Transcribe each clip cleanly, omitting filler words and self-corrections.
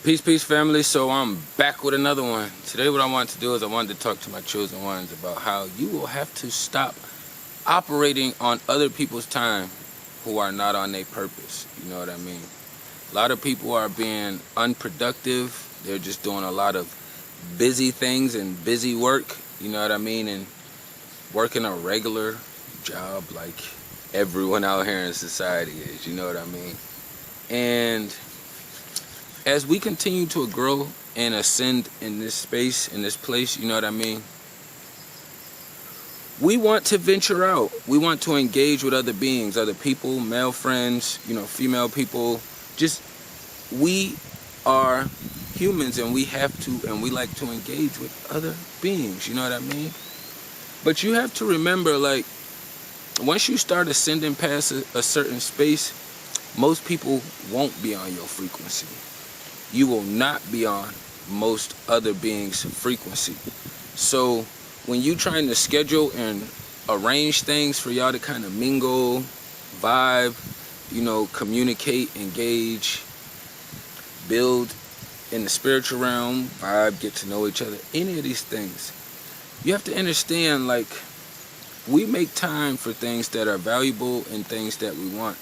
Peace, family. So I'm back with another one. Today what I wanted to do is I wanted to talk to my chosen ones about how you will have to stop operating on other people's time who are not on their purpose. You know what I mean? A lot of people are being unproductive. They're just doing a lot of busy things and busy work. You know what I mean? And working a regular job like everyone out here in society is. You know what I mean? And as we continue to grow and ascend in this space, in this place, you know what I mean? We want to venture out. We want to engage with other beings, other people, male friends, female people. Just, we are humans and we have to, and we like to engage with other beings, you know what I mean? But you have to remember, like, once you start ascending past a certain space, most people won't be on your frequency. You will not be on most other beings' frequency. So when you trying to schedule and arrange things for y'all to kind of mingle, vibe, communicate, engage, build in the spiritual realm, vibe, get to know each other, any of these things, you have to understand, like, we make time for things that are valuable and things that we want.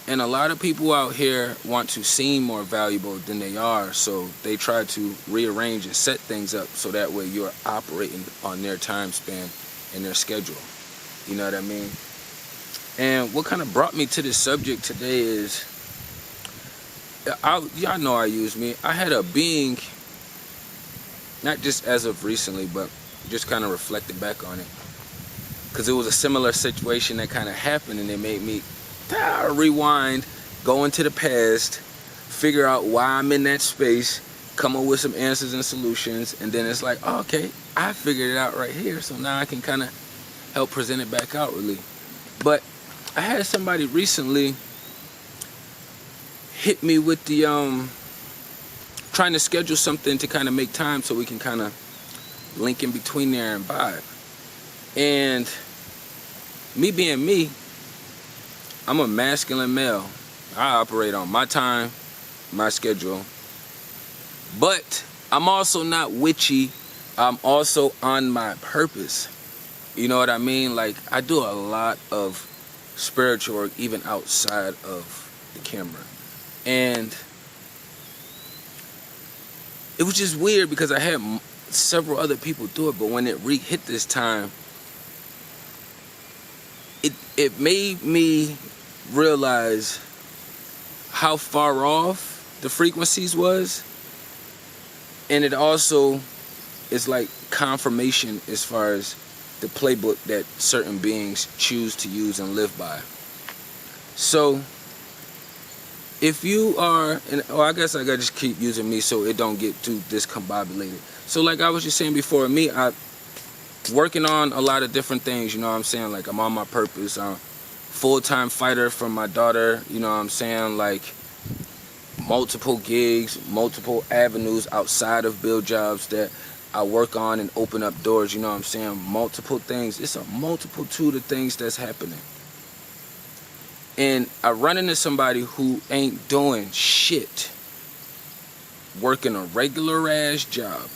And a lot of people out here want to seem more valuable than they are, so they try to rearrange and set things up so that way you're operating on their time span and their schedule. You know what I mean? And what kind of brought me to this subject today is, y'all know I use me. I had a being, not just as of recently, but just kind of reflecting back on it. Because it was a similar situation that kind of happened, and it made me rewind, go into the past, figure out why I'm in that space, come up with some answers and solutions, and then it's like, oh, okay, I figured it out right here, so now I can kind of help present it back outwardly. But I had somebody recently hit me with the trying to schedule something to kind of make time so we can kind of link in between there and vibe. And me being me, I'm a masculine male. I operate on my time, my schedule. But I'm also not witchy. I'm also on my purpose. You know what I mean? Like, I do a lot of spiritual work even outside of the camera. And it was just weird because I had several other people do it, but when it hit this time, it made me realize how far off the frequencies was, and it also is like confirmation as far as the playbook that certain beings choose to use and live by. So if you are, I guess I gotta just keep using me so it don't get too discombobulated. So like I was just saying before, me, I working on a lot of different things, you know what I'm saying? Like, I'm on my purpose. I'm full-time fighter for my daughter, you know what I'm saying? Like, multiple gigs, multiple avenues outside of build jobs that I work on and open up doors, you know what I'm saying? Multiple things. It's a multitude of things that's happening. And I run into somebody who ain't doing shit, working a regular ass job.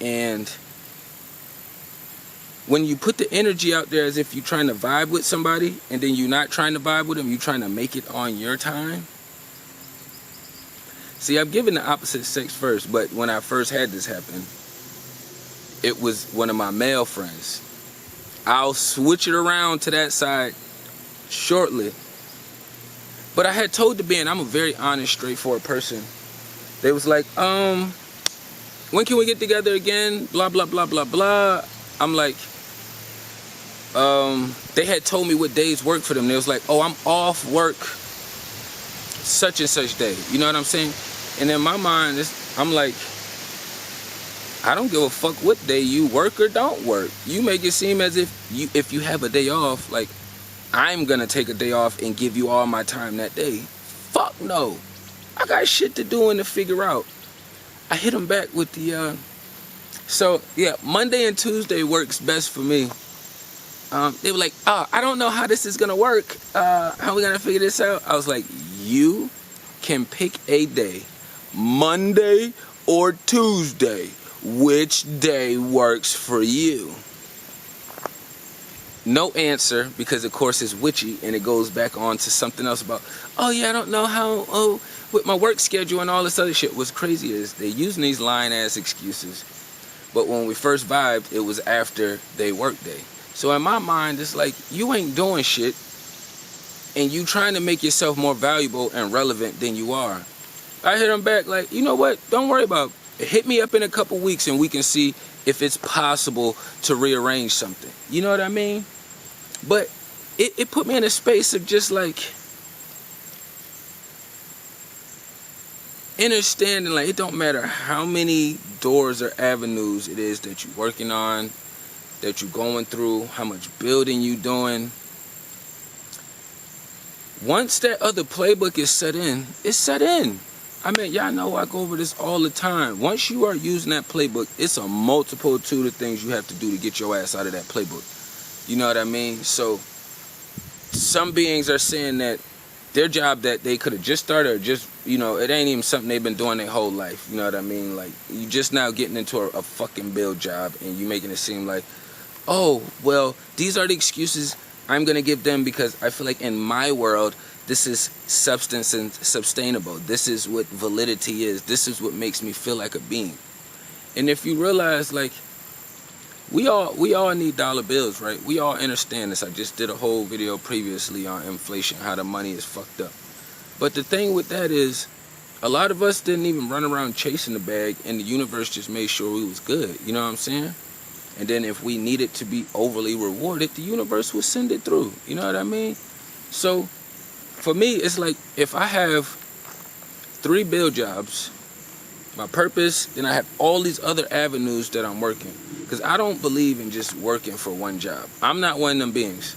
And when you put the energy out there as if you're trying to vibe with somebody, and then you're not trying to vibe with them, you're trying to make it on your time. See, I've given the opposite sex first, but when I first had this happen, it was one of my male friends. I'll switch it around to that side shortly. But I had told the band, I'm a very honest, straightforward person. They was like, when can we get together again? Blah, blah, blah, blah, blah. I'm like, they had told me what days work for them. They was like, oh, I'm off work such and such day. You know what I'm saying? And in my mind, I'm like, I don't give a fuck what day you work or don't work. You make it seem as if you have a day off, like, I'm gonna take a day off and give you all my time that day. Fuck no. I got shit to do and to figure out. I hit them back with the, so yeah, Monday and Tuesday works best for me. They were like, oh, I don't know how this is gonna work. How are we gonna figure this out? I was like, you can pick a day, Monday or Tuesday. Which day works for you? No answer, because of course it's witchy, and it goes back on to something else about, oh yeah, I don't know how, with my work schedule and all this other shit. What's crazy is they using these lying-ass excuses. But when we first vibed, it was after they work day. So in my mind, it's like, you ain't doing shit, and you trying to make yourself more valuable and relevant than you are. I hit them back like, you know what? Don't worry about it. Hit me up in a couple weeks and we can see if it's possible to rearrange something. You know what I mean? But it put me in a space of just like understanding, like, it don't matter how many doors or avenues it is that you're working on, that you're going through, how much building you doing. Once that other playbook is set in, it's set in. I mean, y'all know I go over this all the time. Once you are using that playbook, it's a multitude of things you have to do to get your ass out of that playbook. You know what I mean? So some beings are saying that their job that they could have just started, or just, you know, it ain't even something they've been doing their whole life. You know what I mean? Like, you just now getting into a fucking build job, and you making it seem like, oh, well, these are the excuses I'm going to give them because I feel like in my world, this is substance and sustainable. This is what validity is. This is what makes me feel like a being. And if you realize, like, we all need dollar bills, right? We all understand this. I just did a whole video previously on inflation, how the money is fucked up. But the thing with that is, a lot of us didn't even run around chasing the bag, and the universe just made sure we was good. You know what I'm saying? And then if we needed to be overly rewarded, the universe would send it through. You know what I mean? So for me, it's like, if I have 3 build jobs, my purpose, then I have all these other avenues that I'm working. Because I don't believe in just working for one job. I'm not one of them beings.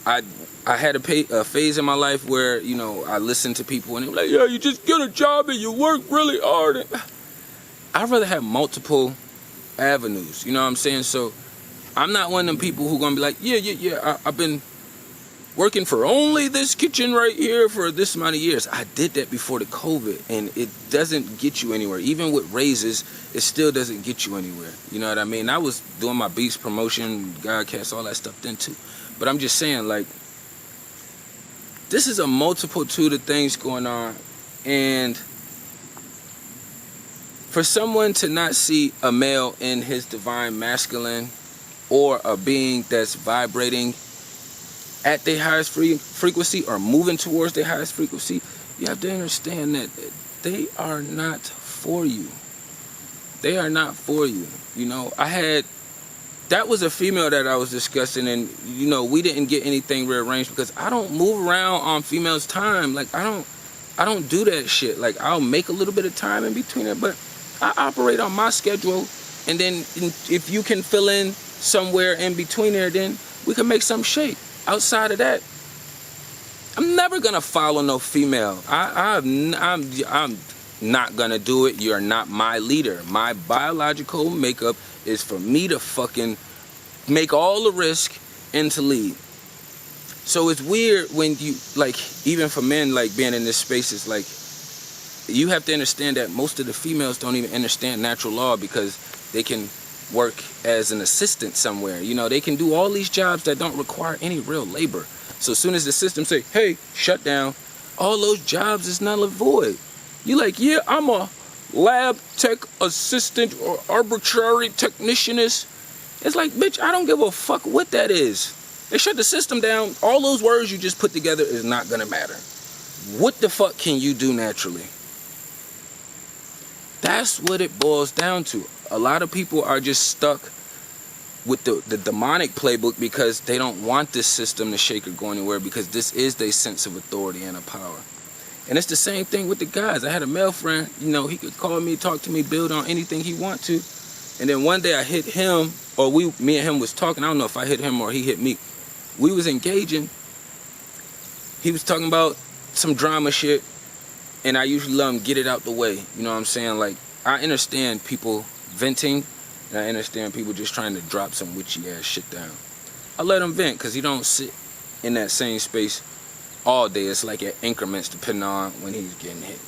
I had a phase in my life where, you know, I listened to people and they were like, yeah, you just get a job and you work really hard. I'd rather have multiple avenues, you know what I'm saying? So I'm not one of them people who gonna be like, yeah, I've been working for only this kitchen right here for this amount of years. I did that before the COVID, and it doesn't get you anywhere. Even with raises, it still doesn't get you anywhere. You know what I mean? I was doing my Beats promotion, Godcast, all that stuff then too. But I'm just saying, like, this is a multitude of things going on, and for someone to not see a male in his divine masculine, or a being that's vibrating at their highest frequency or moving towards their highest frequency, you have to understand that they are not for you. They are not for you. You know, that was a female that I was discussing, and, you know, we didn't get anything rearranged because I don't move around on females' time. Like, I don't do that shit. Like, I'll make a little bit of time in between it, but I operate on my schedule, and then if you can fill in somewhere in between there, then we can make some shape. Outside of that, I'm never gonna follow no female. I'm not gonna do it. You're not my leader. My biological makeup is for me to fucking make all the risk and to lead. So it's weird when you, like, even for men, like, being in this space, is like, you have to understand that most of the females don't even understand natural law because they can work as an assistant somewhere. You know, they can do all these jobs that don't require any real labor. So as soon as the system say, hey, shut down, all those jobs is null and void. You like, yeah, I'm a lab tech assistant or arbitrary technicianist. It's like, bitch, I don't give a fuck what that is. They shut the system down. All those words you just put together is not gonna matter. What the fuck can you do naturally? That's what it boils down to. A lot of people are just stuck with the demonic playbook because they don't want this system to shake or go anywhere, because this is their sense of authority and a power. And it's the same thing with the guys. I had a male friend, you know, he could call me, talk to me, build on anything he want to. And then one day I hit him, or me and him was talking. I don't know if I hit him or he hit me. We was engaging. He was talking about some drama shit, and I usually let him get it out the way. You know what I'm saying? Like, I understand people venting, and I understand people just trying to drop some witchy ass shit down. I let him vent because he don't sit in that same space all day. It's like at increments depending on when he's getting hit.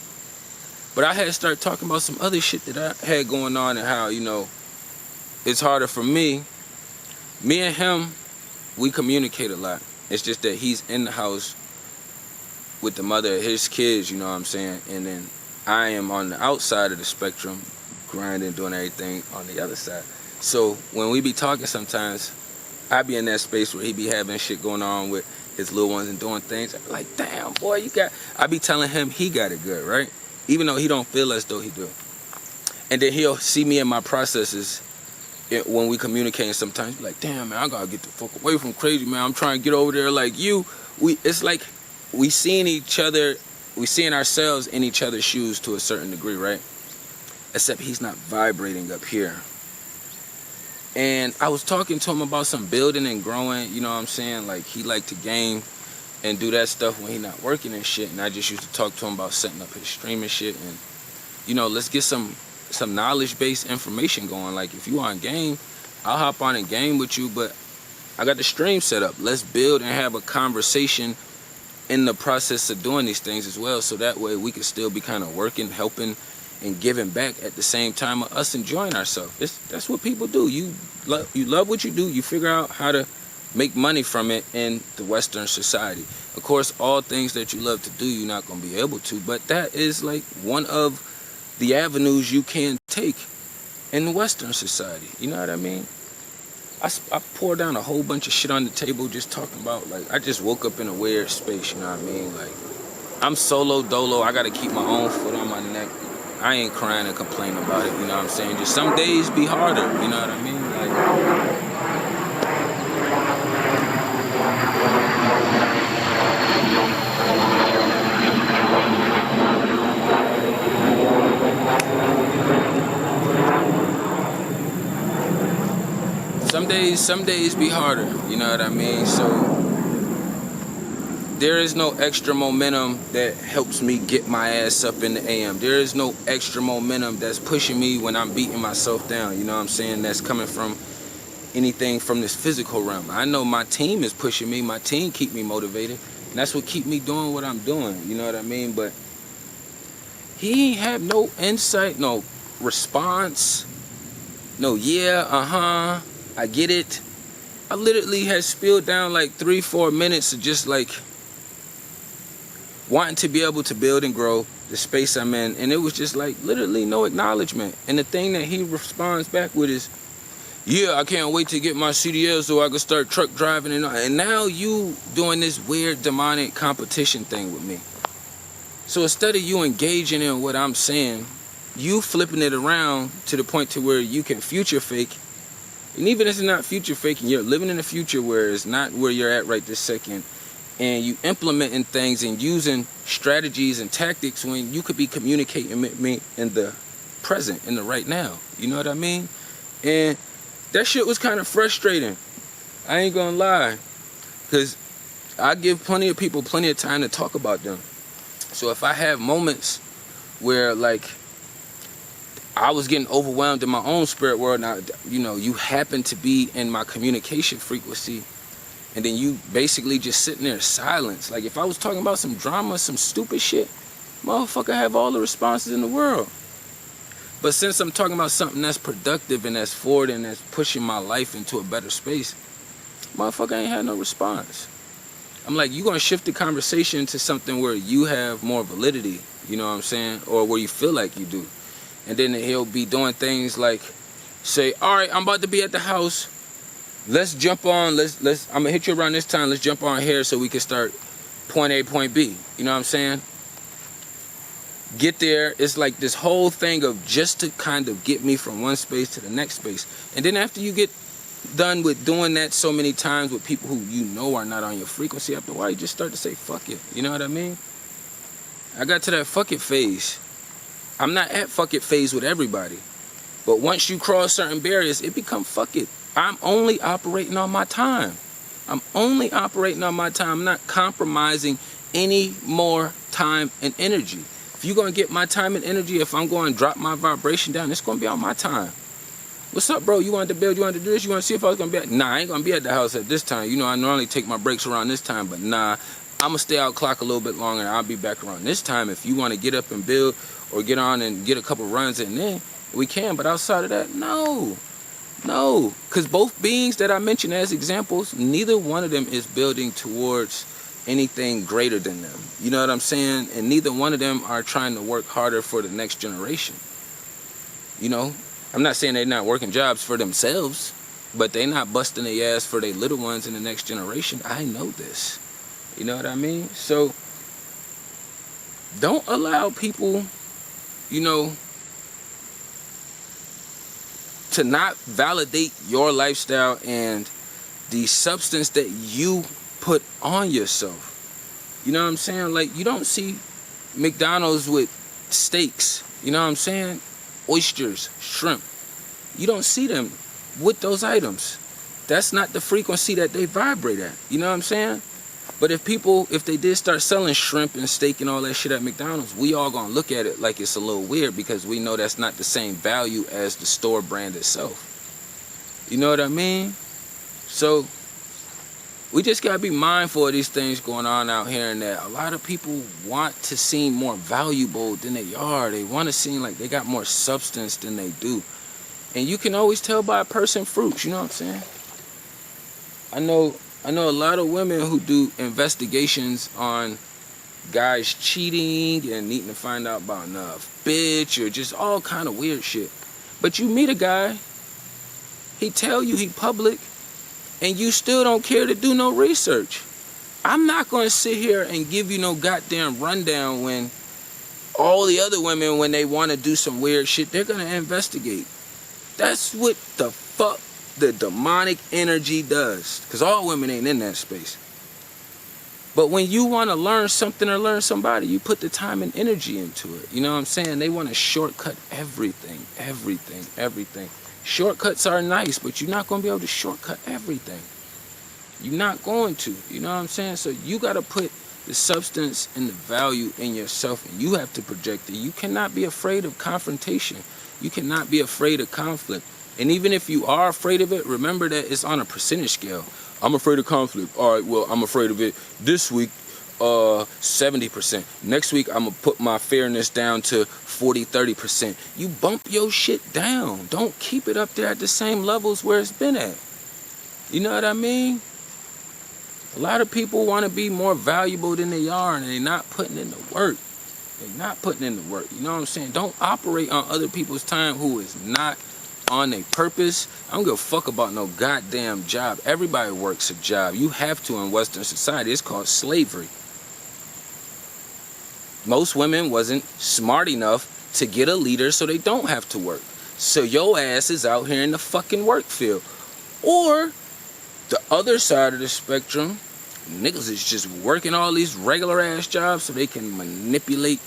But I had to start talking about some other shit that I had going on and how, you know, it's harder for me. Me and him, we communicate a lot. It's just that he's in the house with the mother of his kids, you know what I'm saying? And then I am on the outside of the spectrum, grinding, doing everything on the other side. So when we be talking sometimes, I be in that space where he be having shit going on with his little ones and doing things. I'm like, damn, boy, you got... I be telling him he got it good, right? Even though he don't feel as though he do. And then he'll see me in my processes when we communicating sometimes. Be like, damn, man, I gotta get the fuck away from crazy, man. I'm trying to get over there like you. It's like we seeing each other, we seeing ourselves in each other's shoes to a certain degree, right? Except he's not vibrating up here. And I was talking to him about some building and growing, you know what I'm saying? Like, he liked to game and do that stuff when he not working and shit. And I just used to talk to him about setting up his streaming shit. And, you know, let's get some knowledge-based information going. Like, if you on game, I'll hop on and game with you, but I got the stream set up. Let's build and have a conversation in the process of doing these things as well. So that way we can still be kind of working, helping, and giving back at the same time of us enjoying ourselves. That's what people do. You love what you do. You figure out how to make money from it in the Western society. Of course, all things that you love to do, you're not going to be able to, but that is like one of the avenues you can take in the Western society. You know what I mean? I pour down a whole bunch of shit on the table just talking about, like, I just woke up in a weird space, you know what I mean? Like, I'm solo dolo. I got to keep my own foot on my neck. I ain't crying and complaining about it, you know what I'm saying? Just some days be harder, you know what I mean? Like, some days be harder, you know what I mean? So there is no extra momentum that helps me get my ass up in the AM. There is no extra momentum that's pushing me when I'm beating myself down, you know what I'm saying? That's coming from anything from this physical realm. I know my team is pushing me. My team keep me motivated. And that's what keep me doing what I'm doing, you know what I mean? But he ain't have no insight, no response, no I get it. I literally had spilled down like 3-4 minutes of just like wanting to be able to build and grow the space I'm in, and it was just like literally no acknowledgement. And the thing that he responds back with is, yeah, I can't wait to get my CDL so I can start truck driving. And now you doing this weird demonic competition thing with me. So instead of you engaging in what I'm saying, you flipping it around to the point to where you can future fake. And even if it's not future faking, you're living in a future where it's not where you're at right this second. And you implementing things and using strategies and tactics when you could be communicating with me in the present, in the right now. You know what I mean? And that shit was kind of frustrating. I ain't gonna lie. Because I give plenty of people plenty of time to talk about them. So if I have moments where, like, I was getting overwhelmed in my own spirit world, now, you know, you happen to be in my communication frequency, and then you basically just sitting there in silence. Like, if I was talking about some drama, some stupid shit, motherfucker have all the responses in the world. But since I'm talking about something that's productive and that's forward and that's pushing my life into a better space, motherfucker ain't had no response. I'm like, you gonna shift the conversation to something where you have more validity, you know what I'm saying? Or where you feel like you do. And then he'll be doing things like say, all right, I'm about to be at the house. Let's jump on, I'm gonna hit you around this time. Let's jump on here so we can start point A, point B. You know what I'm saying? Get there. It's like this whole thing of just to kind of get me from one space to the next space. And then after you get done with doing that so many times with people who you know are not on your frequency, after a while you just start to say, fuck it. You know what I mean? I got to that fuck it phase. I'm not at fuck it phase with everybody. But once you cross certain barriers, it becomes fuck it. I'm only operating on my time. I'm only operating on my time. I'm not compromising any more time and energy. If you're going to get my time and energy, if I'm going to drop my vibration down, it's going to be on my time. What's up, bro? You wanted to build, you wanted to do this, you want to see if I was going to be at... Nah, I ain't going to be at the house at this time. You know, I normally take my breaks around this time, but nah, I'm going to stay out clock a little bit longer and I'll be back around this time. If you want to get up and build or get on and get a couple runs in, then we can. But outside of that, no. No. Because both beings that I mentioned as examples, neither one of them is building towards anything greater than them. You know what I'm saying? And neither one of them are trying to work harder for the next generation. You know, I'm not saying they're not working jobs for themselves, but they're not busting their ass for their little ones in the next generation. I know this. You know what I mean? So don't allow people, you know, to not validate your lifestyle and the substance that you put on yourself. You know what I'm saying? Like, you don't see McDonald's with steaks, you know what I'm saying? Oysters, shrimp. You don't see them with those items. That's not the frequency that they vibrate at. You know what I'm saying? But if they did start selling shrimp and steak and all that shit at McDonald's, we all gonna look at it like it's a little weird because we know that's not the same value as the store brand itself. You know what I mean? So we just gotta be mindful of these things going on out here, and that a lot of people want to seem more valuable than they are. They want to seem like they got more substance than they do. And you can always tell by a person's fruits, you know what I'm saying? I know a lot of women who do investigations on guys cheating and needing to find out about enough bitch or just all kind of weird shit. But you meet a guy, he tell you he public, and you still don't care to do no research. I'm not going to sit here and give you no goddamn rundown when all the other women, when they want to do some weird shit, they're going to investigate. That's what the fuck the demonic energy does. Because all women ain't in that space. But when you want to learn something or learn somebody, you put the time and energy into it. You know what I'm saying? They want to shortcut everything. Shortcuts are nice, but you're not going to be able to shortcut everything. You're not going to. You know what I'm saying? So you got to put the substance and the value in yourself, and you have to project it. You cannot be afraid of confrontation. You cannot be afraid of conflict. And even if you are afraid of it, remember that it's on a percentage scale. I'm afraid of conflict. All right, well, I'm afraid of it this week, 70%. Next week, I'm going to put my fairness down to 40, 30%. You bump your shit down. Don't keep it up there at the same levels where it's been at. You know what I mean? A lot of people want to be more valuable than they are, and they're not putting in the work. They're not putting in the work. You know what I'm saying? Don't operate on other people's time who is not on their purpose. I don't give a fuck about no goddamn job. Everybody works a job. You have to in Western society. It's called slavery. Most women wasn't smart enough to get a leader, so they don't have to work. So your ass is out here in the fucking work field. Or the other side of the spectrum, niggas is just working all these regular ass jobs so they can manipulate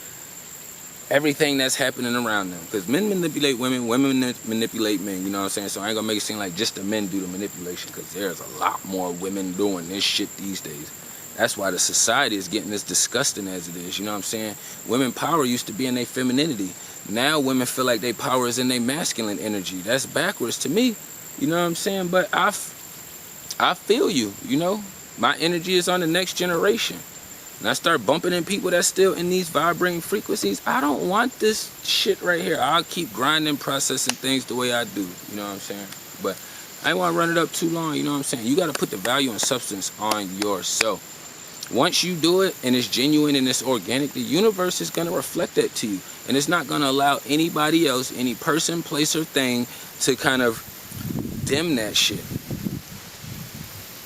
everything that's happening around them. Because men manipulate women, women manipulate men, you know what I'm saying? So I ain't gonna make it seem like just the men do the manipulation, because there's a lot more women doing this shit these days. That's why the society is getting as disgusting as it is, you know what I'm saying? Women power used to be in their femininity. Now women feel like their power is in their masculine energy. That's backwards to me, you know what I'm saying? But I feel you, you know? My energy is on the next generation. And I start bumping in people that's still in these vibrating frequencies. I don't want this shit right here. I'll keep grinding, processing things the way I do. You know what I'm saying? But I ain't want to run it up too long. You know what I'm saying? You got to put the value and substance on yourself. Once you do it and it's genuine and it's organic, the universe is going to reflect that to you. And it's not going to allow anybody else, any person, place, or thing to kind of dim that shit.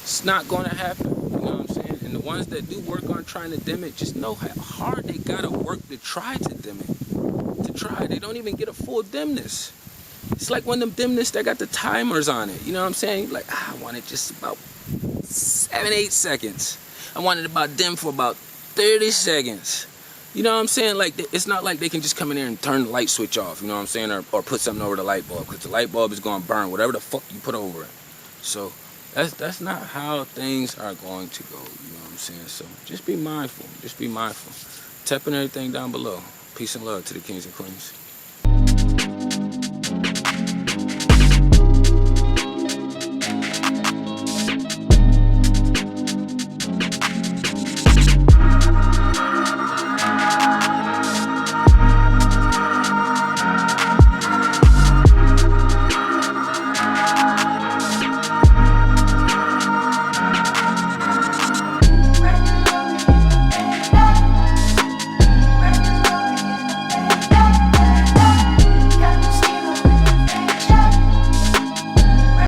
It's not going to happen. You know what I'm saying? And the ones that do work on trying to dim it, just know how hard they got to work to try to dim it. To try. They don't even get a full dimness. It's like one of them dimness that got the timers on it. You know what I'm saying? Like, I want it just about 7-8 seconds. I want it about dim for about 30 seconds. You know what I'm saying? Like, it's not like they can just come in there and turn the light switch off. You know what I'm saying? Or put something over the light bulb, because the light bulb is going to burn whatever the fuck you put over it. So that's not how things are going to go. You know what I'm saying? So just be mindful. Just be mindful. Tapping everything down below. Peace and love to the kings and queens.